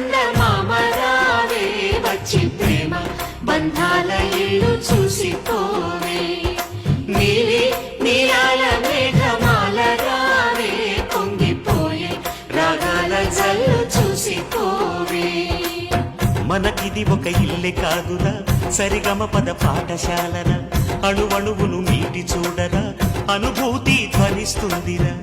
చందమామ రావే వచ్చి ప్రేమ బంధాల ఇల్లు చూసిపోవే నీలి నీలాల మేఘమాల రావే పొంగిపోయే రాగాల జల్లు చూసిపోవే మనకిది ఒక ఇల్లే కాదురా సరిగమ పద పాఠశాలరా అణువణువును మీటి చూడరా అనుభూతి ధ్వనిస్తుందిరా